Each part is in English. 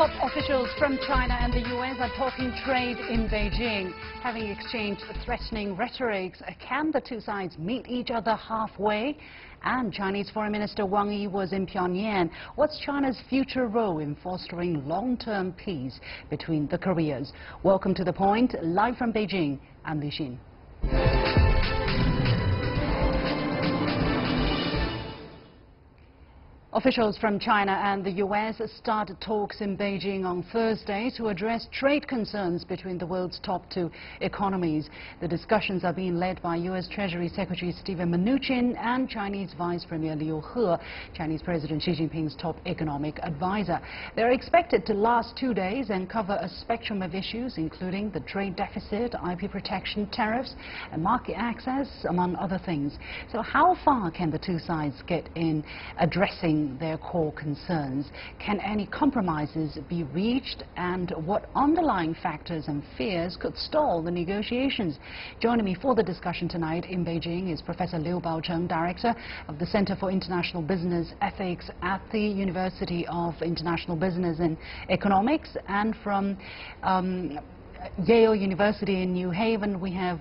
Top officials from China and the US are talking trade in Beijing, having exchanged threatening rhetorics. Can the two sides meet each other halfway? And Chinese Foreign Minister Wang Yi was in Pyongyang. What's China's future role in fostering long-term peace between the Koreas? Welcome to The Point, live from Beijing. I'm Li Xin. Officials from China and the US started talks in Beijing on Thursday to address trade concerns between the world's top two economies. The discussions are being led by US Treasury Secretary Steven Mnuchin and Chinese Vice Premier Liu He, Chinese President Xi Jinping's top economic advisor. They're expected to last 2 days and cover a spectrum of issues, including the trade deficit, IP protection, tariffs, and market access, among other things. So how far can the two sides get in addressing their core concerns? Can any compromises be reached, and what underlying factors and fears could stall the negotiations? Joining me for the discussion tonight in Beijing is Professor Liu Baocheng, Director of the Center for International Business Ethics at the University of International Business and Economics, and from Yale University in New Haven, we have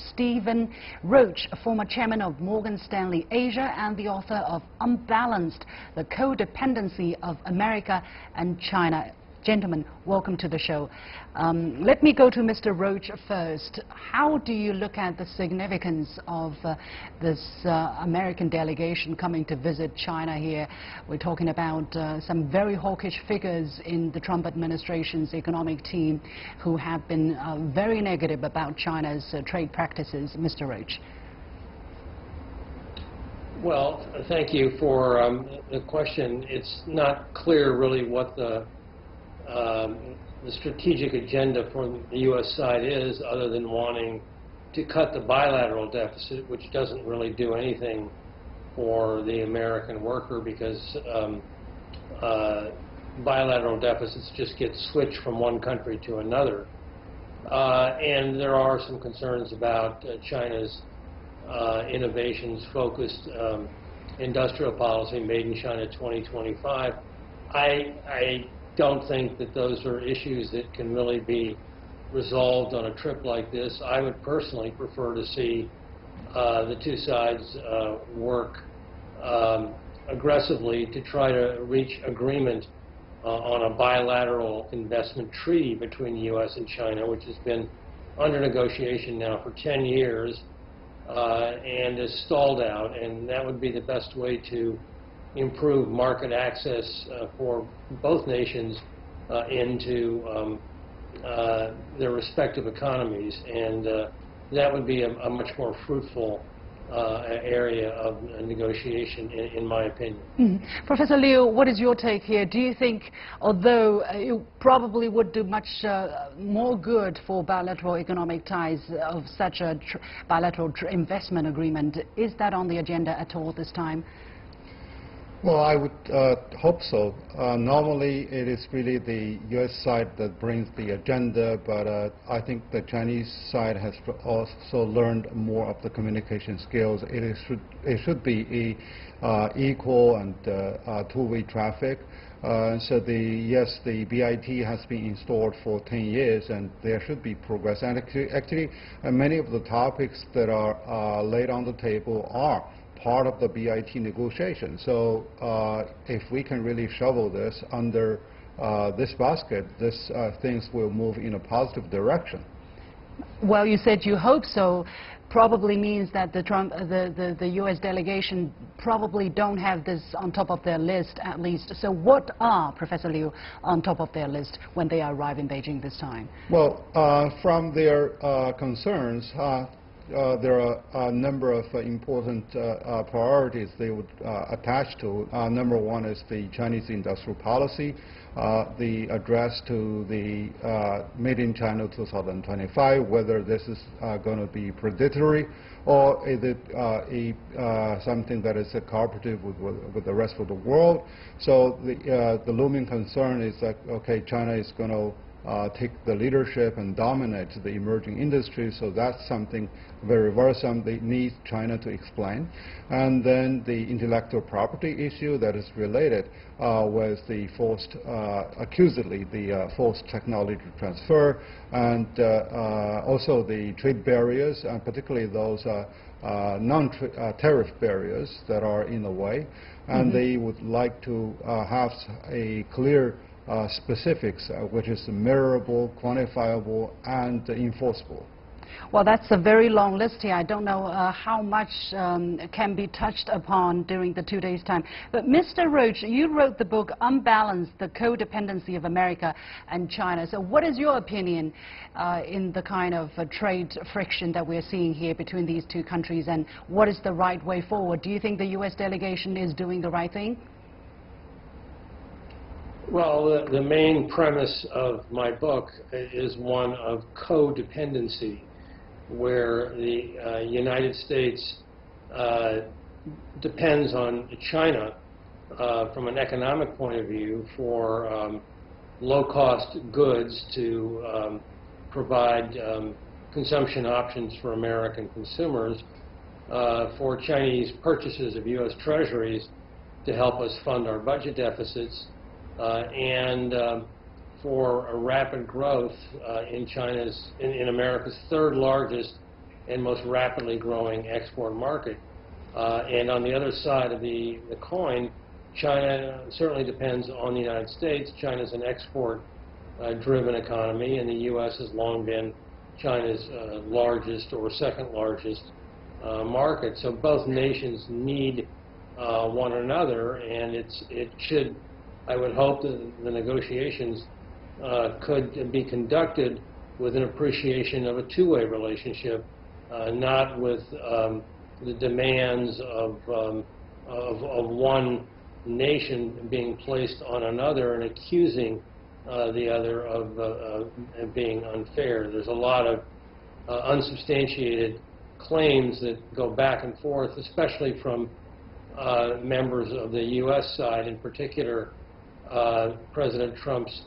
Stephen Roach, a former chairman of Morgan Stanley Asia and the author of Unbalanced, the Codependency of America and China. Gentlemen, welcome to the show. Let me go to Mr. Roach first. How do you look at the significance of this American delegation coming to visit China here? We're talking about some very hawkish figures in the Trump administration's economic team who have been very negative about China's trade practices. Mr. Roach. Well, thank you for the question. It's not clear really what the strategic agenda from the U.S. side is, other than wanting to cut the bilateral deficit, which doesn't really do anything for the American worker, because bilateral deficits just get switched from one country to another. And there are some concerns about China's innovations-focused industrial policy, Made in China 2025. I don't think that those are issues that can really be resolved on a trip like this. I would personally prefer to see the two sides work aggressively to try to reach agreement on a bilateral investment treaty between the U.S. and China, which has been under negotiation now for 10 years and is stalled out, and that would be the best way to improve market access for both nations into their respective economies, and that would be a much more fruitful area of negotiation, in my opinion. Professor Liu, what is your take here? Do you think, although it probably would do much more good for bilateral economic ties of such a bilateral investment agreement, is that on the agenda at all this time? Well, I would hope so. Normally, it is really the U.S. side that brings the agenda, but I think the Chinese side has also learned more of the communication skills. It should be equal and two-way traffic. So yes, the BIT has been installed for 10 years, and there should be progress. And actually many of the topics that are laid on the table are part of the BIT negotiation. So if we can really shovel this under this basket, things will move in a positive direction. Well, you said you hope so. Probably means that the U.S. delegation probably don't have this on top of their list, at least. So what are, Professor Liu, on top of their list when they arrive in Beijing this time? Well, from their concerns, there are a number of important priorities they would attach to. Number one is the Chinese industrial policy, the address to the Made in China 2025, whether this is going to be predatory or is it something that is cooperative with the rest of the world. So the looming concern is that, okay, China is going to take the leadership and dominate the emerging industries. So that's something very worrisome. They need China to explain. And then the intellectual property issue that is related with the forced, accusedly, the forced technology transfer, and also the trade barriers, and particularly those non-tariff barriers that are in the way. And they would like to have a clear specifics, which is measurable, quantifiable, and enforceable. Well, that's a very long list here. I don't know how much can be touched upon during the 2 days' time. But Mr. Roach, you wrote the book Unbalanced, the Codependency of America and China. So what is your opinion in the kind of trade friction that we're seeing here between these two countries, and what is the right way forward? Do you think the U.S. delegation is doing the right thing? Well, the main premise of my book is one of codependency, where the United States depends on China from an economic point of view for low-cost goods to provide consumption options for American consumers, for Chinese purchases of U.S. treasuries to help us fund our budget deficits, and for a rapid growth in America's third largest and most rapidly growing export market. And on the other side of the coin, China certainly depends on the United States. China's an export-driven economy, and the U.S. has long been China's largest or second largest market. So both nations need one another, and it should, I would hope that the negotiations could be conducted with an appreciation of a two-way relationship, not with the demands of one nation being placed on another and accusing the other of being unfair. There's a lot of unsubstantiated claims that go back and forth, especially from members of the U.S. side, in particular President Trump's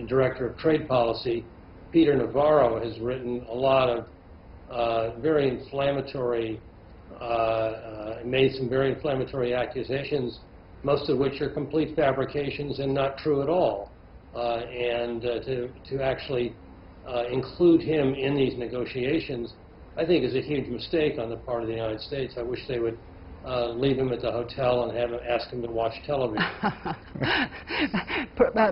Director of Trade Policy, Peter Navarro, has written a lot of very inflammatory, made some very inflammatory accusations, most of which are complete fabrications and not true at all. And to actually include him in these negotiations, I think, is a huge mistake on the part of the United States. I wish they would leave him at the hotel and ask him to watch television.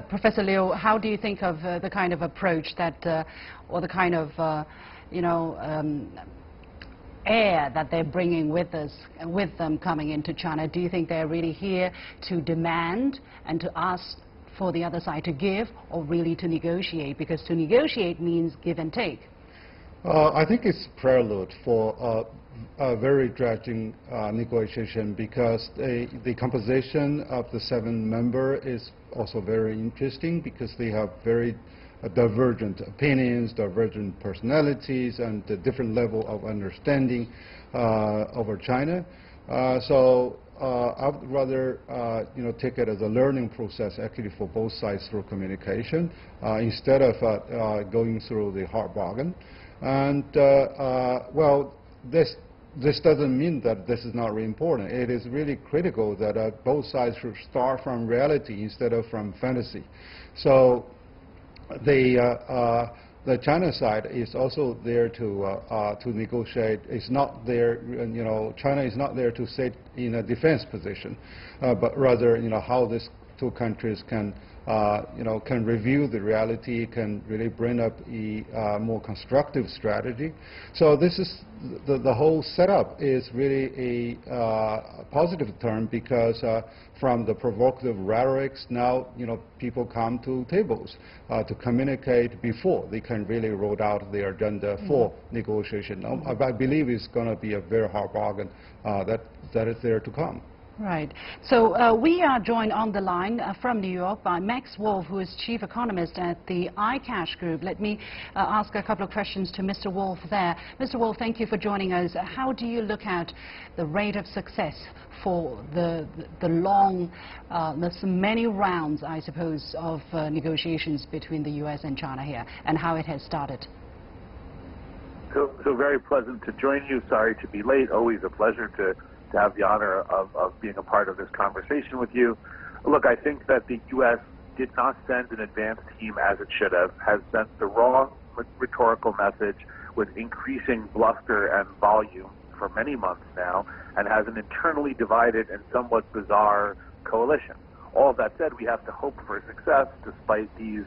Professor Liu, how do you think of the kind of approach that, or the kind of, air that they're bringing with them coming into China? Do you think they're really here to demand and to ask for the other side to give, or really to negotiate? Because to negotiate means give and take. I think it's prelude for a very dredging negotiation, because the composition of the 7 members is also very interesting, because they have very divergent opinions, divergent personalities, and a different level of understanding over China. So I would rather take it as a learning process actually for both sides through communication, instead of going through the hard bargain. And well, this doesn't mean that this is not really important. It is really critical that both sides should start from reality instead of from fantasy. So the China side is also there to negotiate. It's not there, China is not there to sit in a defense position, but rather, how these two countries can review the reality, can really bring up a more constructive strategy. So this is the whole setup is really a positive term, because from the provocative rhetorics, now people come to tables to communicate before they can really roll out their agenda for negotiation. I believe it's going to be a very hard bargain that is there to come. Right. So we are joined on the line from New York by Max Wolff, who is chief economist at the iCash group. Let me ask a couple of questions to Mr. Wolff there. Mr. Wolff, thank you for joining us. How do you look at the rate of success for the many rounds, I suppose, of negotiations between the U.S. and China here, and how it has started? So very pleasant to join you. Sorry to be late. Always a pleasure to have the honor of being a part of this conversation with you. Look, I think that the U.S. did not send an advance team as it should have, has sent the wrong rhetorical message with increasing bluster and volume for many months now, and has an internally divided and somewhat bizarre coalition. All of that said, we have to hope for success despite these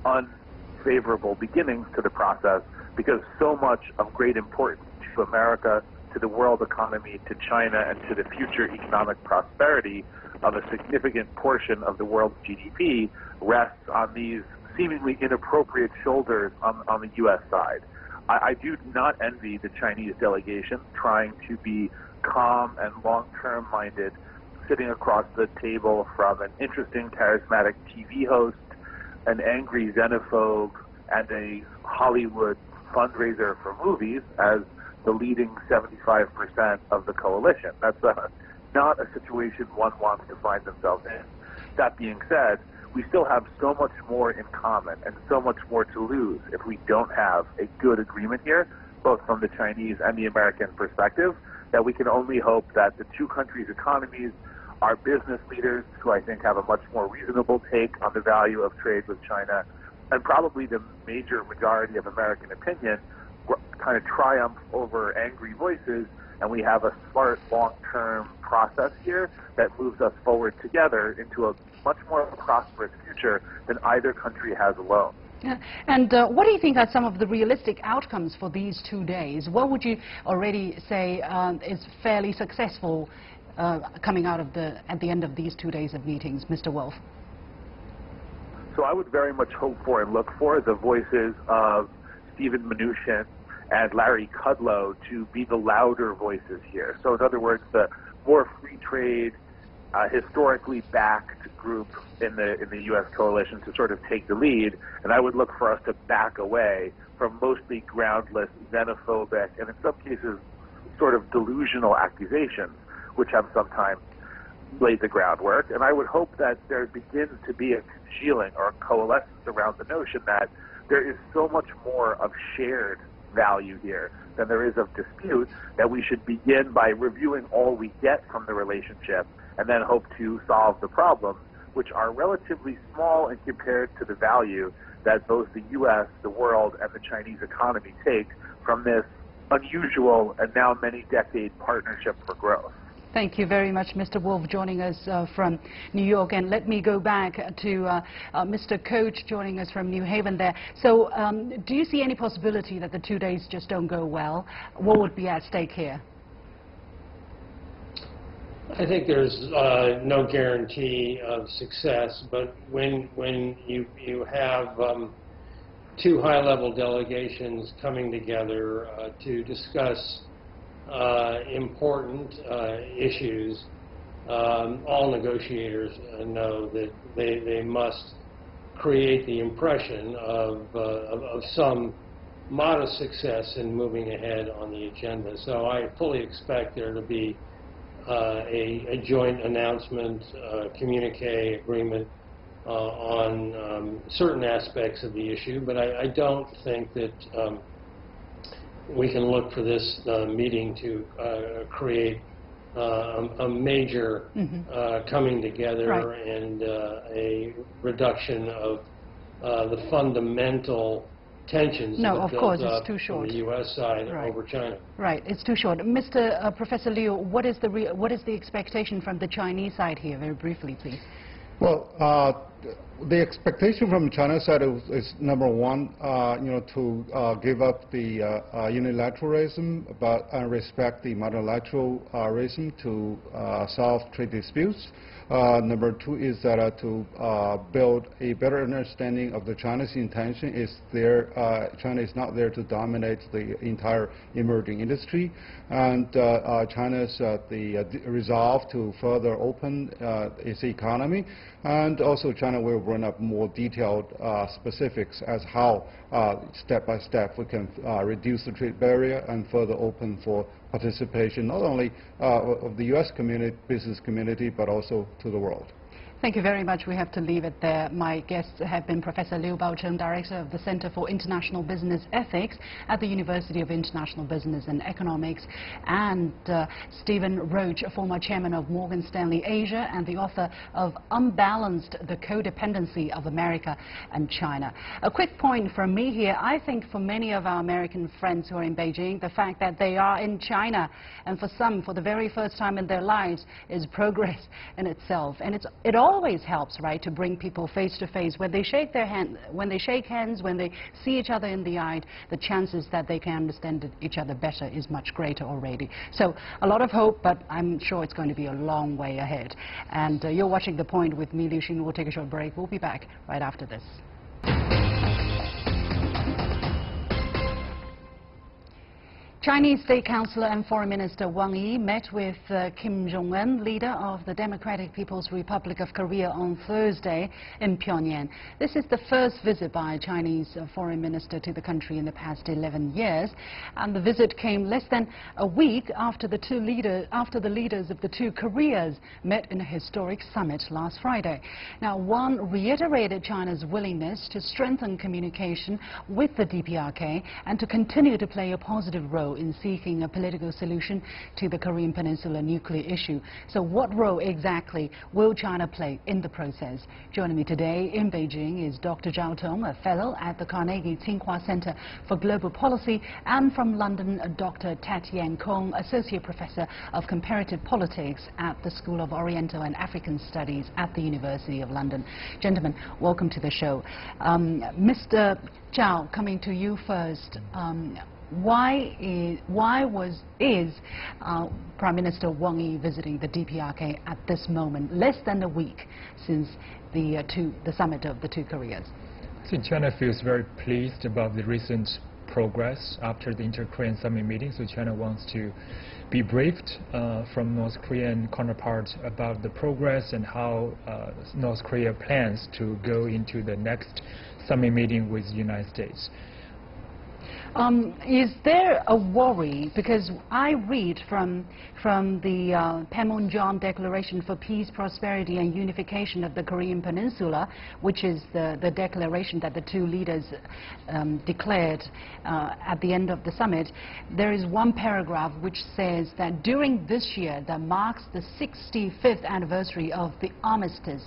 unfavorable beginnings to the process, because so much of great importance to America, to the world economy, to China, and to the future economic prosperity of a significant portion of the world's GDP rests on these seemingly inappropriate shoulders on the U.S. side. I do not envy the Chinese delegation trying to be calm and long-term minded, sitting across the table from an interesting, charismatic TV host, an angry xenophobe, and a Hollywood fundraiser for movies as the leading 75% of the coalition. That's not a situation one wants to find themselves in. That being said, we still have so much more in common and so much more to lose if we don't have a good agreement here, both from the Chinese and the American perspective, that we can only hope that the two countries' economies, our business leaders, who I think have a much more reasonable take on the value of trade with China, and probably the major majority of American opinion, kind of triumph over angry voices, and we have a smart long-term process here that moves us forward together into a much more prosperous future than either country has alone. Yeah. And what do you think are some of the realistic outcomes for these 2 days? What would you already say is fairly successful coming out of at the end of these 2 days of meetings, Mr. Wolff? So I would very much hope for and look for the voices of Stephen Mnuchin and Larry Kudlow to be the louder voices here. So in other words, the more free trade, historically backed group in the U.S. coalition to sort of take the lead, and I would look for us to back away from mostly groundless, xenophobic, and in some cases sort of delusional accusations, which have sometimes laid the groundwork. And I would hope that there begins to be a congealing or a coalescence around the notion that there is so much more of shared value here than there is of dispute, that we should begin by reviewing all we get from the relationship and then hope to solve the problems, which are relatively small and compared to the value that both the U.S., the world, and the Chinese economy take from this unusual and now many-decade partnership for growth. Thank you very much, Mr. Wolff, joining us from New York. And let me go back to Mr. Coach joining us from New Haven there. So do you see any possibility that the 2 days just don't go well? What would be at stake here? I think there's no guarantee of success, but when you have two high-level delegations coming together to discuss important issues, all negotiators know that they must create the impression of some modest success in moving ahead on the agenda. So I fully expect there to be a joint announcement, communique, agreement on certain aspects of the issue, but I don't think that we can look for this meeting to create a major coming together right. and a reduction of the fundamental tensions no, that of built course, up it's too short. on the U.S. side right. over China. Right, it's too short. Mr. Professor Liu, what is the expectation from the Chinese side here, very briefly, please? Well, the expectation from China side is number one, to give up the unilateralism, but respect the multilateralism to solve trade disputes. Number two is that to build a better understanding of the China's intention. China is not there to dominate the entire emerging industry, and China's resolve to further open its economy, and also China will bring up more detailed specifics as how step by step we can reduce the trade barrier and further open for participation not only of the U.S. business community but also to the world. Thank you very much. We have to leave it there. My guests have been Professor Liu Baocheng, Director of the Center for International Business Ethics at the University of International Business and Economics, and Stephen Roach, former Chairman of Morgan Stanley Asia and the author of Unbalanced: The Codependency of America and China. A quick point from me here. I think for many of our American friends who are in Beijing, the fact that they are in China, and for some, for the very first time in their lives, is progress in itself. And it always helps, right, to bring people face to face. When they shake hands, when they see each other in the eye, the chances that they can understand each other better is much greater already. So a lot of hope, but I'm sure it's going to be a long way ahead. And you're watching The Point with me, Liu Xin. We'll take a short break. We'll be back right after this. Chinese State Councilor and Foreign Minister Wang Yi met with Kim Jong-Un, leader of the Democratic People's Republic of Korea, on Thursday in Pyongyang. This is the first visit by a Chinese foreign minister to the country in the past 11 years, and the visit came less than a week after the leaders of the two Koreas met in a historic summit last Friday. Now, Wang reiterated China's willingness to strengthen communication with the DPRK and to continue to play a positive role in seeking a political solution to the Korean Peninsula nuclear issue. So what role exactly will China play in the process? Joining me today in Beijing is Dr. Zhao Tong, a fellow at the Carnegie-Tsinghua Center for Global Policy, and from London, Dr. Tat Yan Kong, Associate Professor of Comparative Politics at the School of Oriental and African Studies at the University of London. Gentlemen, welcome to the show. Mr. Zhao, coming to you first. Why is Prime Minister Wang Yi visiting the DPRK at this moment, less than a week since the summit of the two Koreas? I think China feels very pleased about the recent progress after the inter-Korean summit meeting, so China wants to be briefed from North Korean counterparts about the progress and how North Korea plans to go into the next summit meeting with the United States. Is there a worry, because I read from the Panmunjom Declaration for Peace, Prosperity and Unification of the Korean Peninsula, which is the declaration that the two leaders declared at the end of the summit. There is one paragraph which says that during this year that marks the 65th anniversary of the armistice,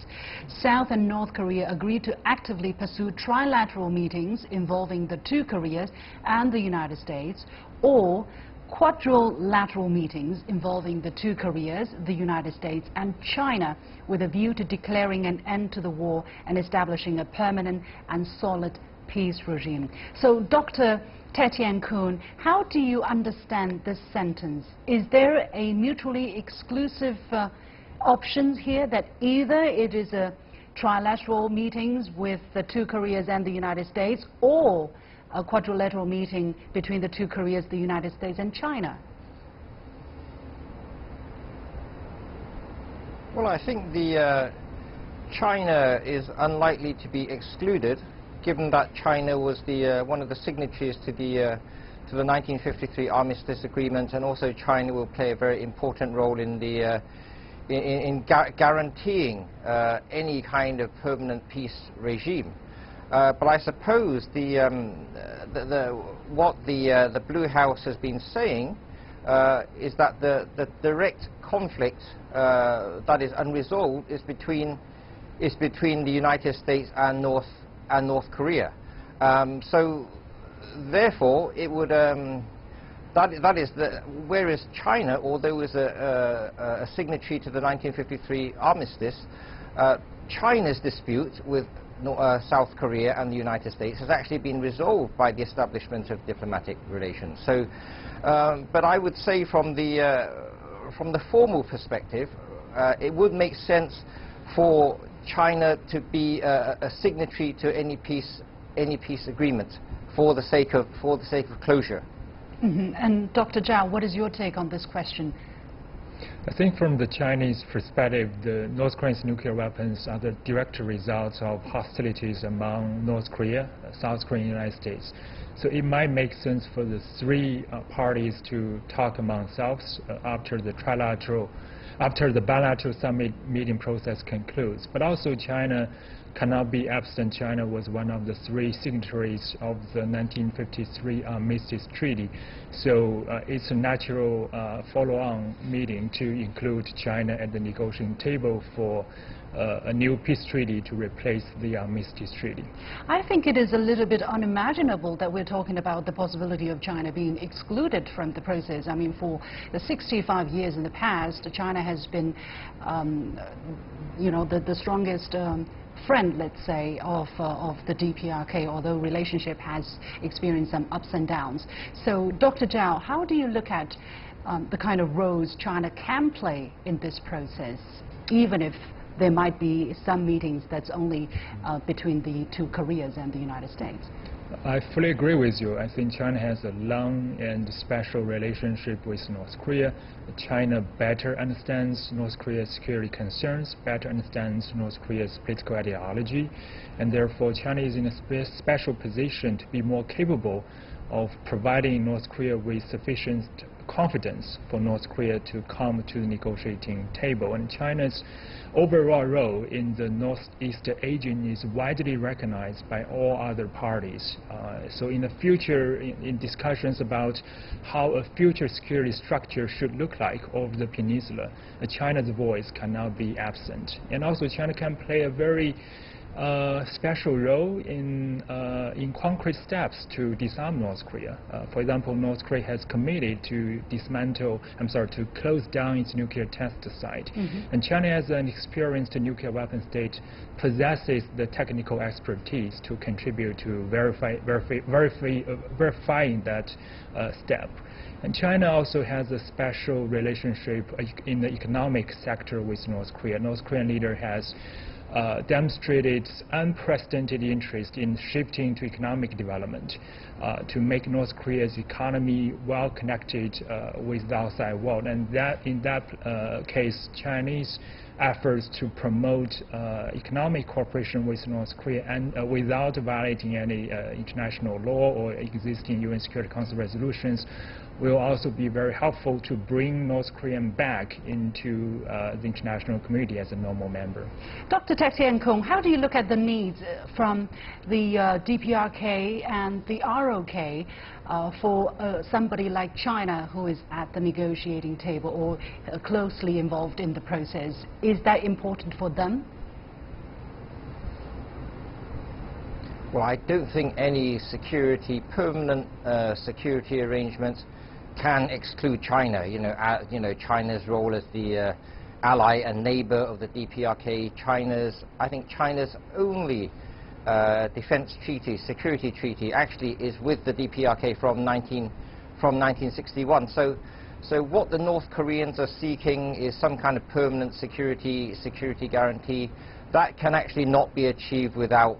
South and North Korea agreed to actively pursue trilateral meetings involving the two Koreas and the United States, or quadrilateral meetings involving the two Koreas, the United States and China, with a view to declaring an end to the war and establishing a permanent and solid peace regime. So, Dr. Tat Yan Kong, how do you understand this sentence? Is there a mutually exclusive options here, that either it is a trilateral meetings with the two Koreas and the United States, or a quadrilateral meeting between the two Koreas, the United States and China? Well, I think China is unlikely to be excluded, given that China was one of the signatories to the 1953 Armistice Agreement, and also China will play a very important role in guaranteeing any kind of permanent peace regime. But I suppose what the Blue House has been saying is that the direct conflict that is unresolved is between the United States and North Korea. So therefore, it would whereas China, although it was a signatory to the 1953 armistice, China's dispute with South Korea and the United States has actually been resolved by the establishment of diplomatic relations. So, but I would say from the formal perspective, it would make sense for China to be a signatory to any peace agreement for the sake of closure. Mm-hmm. And Dr. Zhao, what is your take on this question? I think from the Chinese perspective, the North Korea's nuclear weapons are the direct results of hostilities among North Korea, South Korea, and the United States. So it might make sense for the three parties to talk among themselves after the bilateral summit meeting process concludes. But also China cannot be absent. China was one of the three signatories of the 1953 Armistice Treaty. So it's a natural follow-on meeting to include China at the negotiating table for a new peace treaty to replace the Armistice Treaty. I think it is a little bit unimaginable that we're talking about the possibility of China being excluded from the process. I mean, for the 65 years in the past, China has been, you know, the strongest friend, let's say, of the DPRK, although relationship has experienced some ups and downs. So, Dr. Zhao, how do you look at the kind of roles China can play in this process, even if there might be some meetings that's only between the two Koreas and the United States? I fully agree with you. I think China has a long and special relationship with North Korea. China better understands North Korea's security concerns, better understands North Korea's political ideology, and therefore China is in a special position to be more capable of providing North Korea with sufficient confidence for North Korea to come to the negotiating table. And China's overall role in the Northeast region is widely recognized by all other parties. So in the future, in discussions about how a future security structure should look like over the peninsula, China's voice cannot be absent. And also China can play a very special role in concrete steps to disarm North Korea. For example, North Korea has committed to to close down its nuclear test site. Mm-hmm. And China, as an experienced nuclear weapon state, possesses the technical expertise to contribute to verifying that step. And China also has a special relationship in the economic sector with North Korea. North Korean leader has demonstrated unprecedented interest in shifting to economic development to make North Korea's economy well connected with the outside world. And that, in that case, Chinese efforts to promote economic cooperation with North Korea and without violating any international law or existing UN Security Council resolutions will also be very helpful to bring North Korea back into the international community as a normal member. Dr. Tat Yan Kong, how do you look at the needs from the DPRK and the ROK for somebody like China who is at the negotiating table or closely involved in the process? Is that important for them? Well, I don't think any permanent security arrangements can exclude China. China's role as the ally and neighbor of the DPRK. I think China's only defense treaty, security treaty, actually is with the DPRK from 1961. So what the North Koreans are seeking is some kind of permanent security guarantee that can actually not be achieved without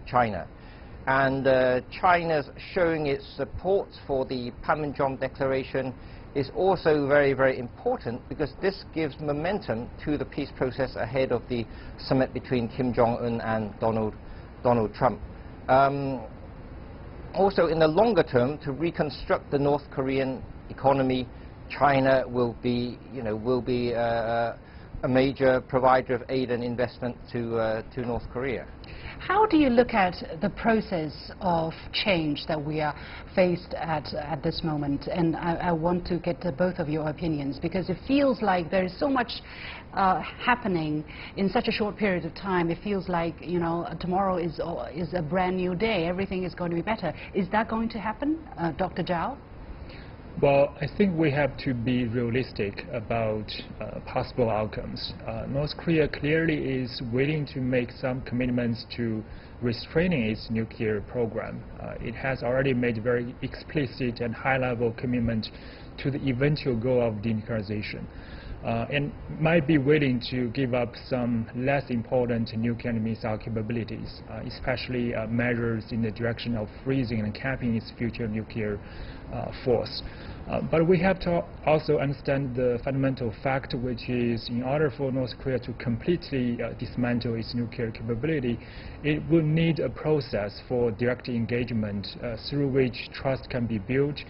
China. And China's showing its support for the Panmunjom Declaration is also very, very important, because this gives momentum to the peace process ahead of the summit between Kim Jong-Un and Donald Trump. Also, in the longer term, to reconstruct the North Korean economy, China will be a major provider of aid and investment to North Korea. How do you look at the process of change that we are faced at this moment? And I want to get both of your opinions, because it feels like there is so much happening in such a short period of time. It feels like, tomorrow is a brand new day. Everything is going to be better. Is that going to happen, Dr. Zhao? Well, I think we have to be realistic about possible outcomes. North Korea clearly is willing to make some commitments to restraining its nuclear program. It has already made very explicit and high-level commitment to the eventual goal of denuclearization. and might be willing to give up some less important nuclear and missile capabilities, especially measures in the direction of freezing and capping its future nuclear force. But we have to also understand the fundamental fact, which is in order for North Korea to completely dismantle its nuclear capability, it would need a process for direct engagement through which trust can be built,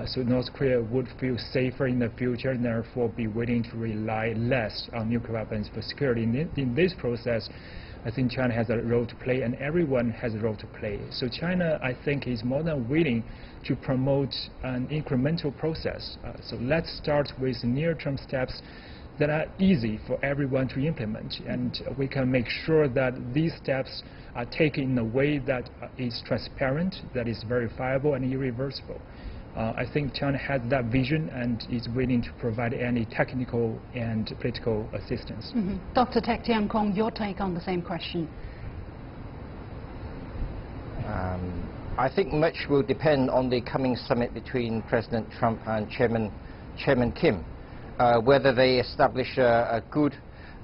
so North Korea would feel safer in the future and therefore be willing to rely less on nuclear weapons for security. In this process, I think China has a role to play, and everyone has a role to play. So China, I think, is more than willing to promote an incremental process. So let's start with near-term steps that are easy for everyone to implement, and we can make sure that these steps are taken in a way that is transparent, that is verifiable and irreversible. I think China has that vision and is willing to provide any technical and political assistance. Dr. Tat Yan Kong, your take on the same question? I think much will depend on the coming summit between President Trump and Chairman Kim, whether they establish a good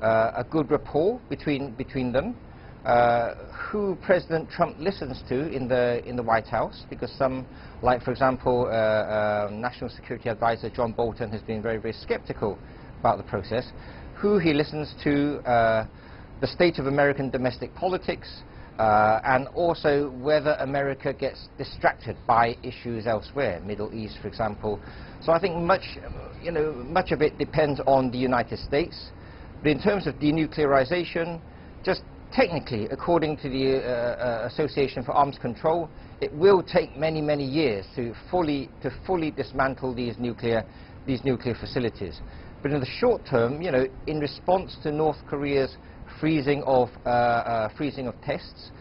rapport between them. Who President Trump listens to in the White House, because some, like for example, National Security Advisor John Bolton has been very, very skeptical about the process. Who he listens to, the state of American domestic politics, and also whether America gets distracted by issues elsewhere, Middle East, for example. So I think much of it depends on the United States. But in terms of denuclearization, just technically, according to the Association for Arms Control, it will take many, many years to fully dismantle these nuclear facilities. But in the short term, in response to North Korea's freezing of tests,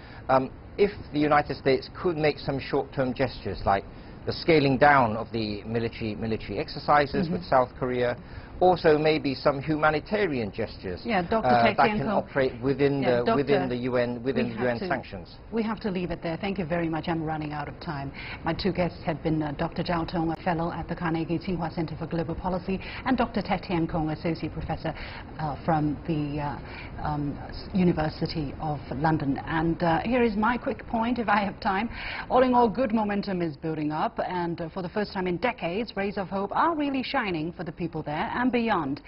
if the United States could make some short-term gestures, like the scaling down of the military exercises with South Korea, also maybe some humanitarian gestures that can operate within the UN sanctions. We have to leave it there. Thank you very much. I'm running out of time. My two guests have been Dr. Zhao Tong, a fellow at the Carnegie-Tsinghua Center for Global Policy, and Dr. Tat Yan Kong, associate professor from the University of London. And here is my quick point, if I have time. All in all, good momentum is building up, and for the first time in decades, rays of hope are really shining for the people there and beyond.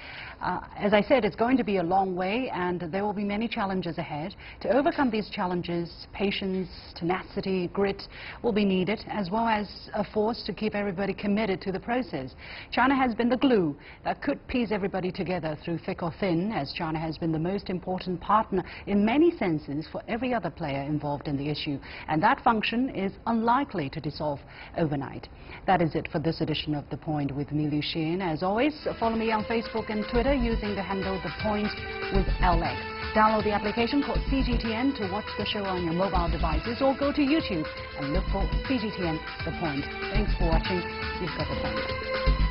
As I said, it's going to be a long way, and there will be many challenges ahead. To overcome these challenges, patience, tenacity, grit will be needed, as well as a force to keep everybody committed to the process. China has been the glue that could piece everybody together through thick or thin, as China has been the most important partner in many senses for every other player involved in the issue, and that function is unlikely to dissolve overnight. That is it for this edition of The Point with me, Liu Xin. As always, follow me on Facebook and Twitter using the handle The Point with LX. Download the application called CGTN to watch the show on your mobile devices, or go to YouTube and look for CGTN The Point. Thanks for watching. You've got The Point.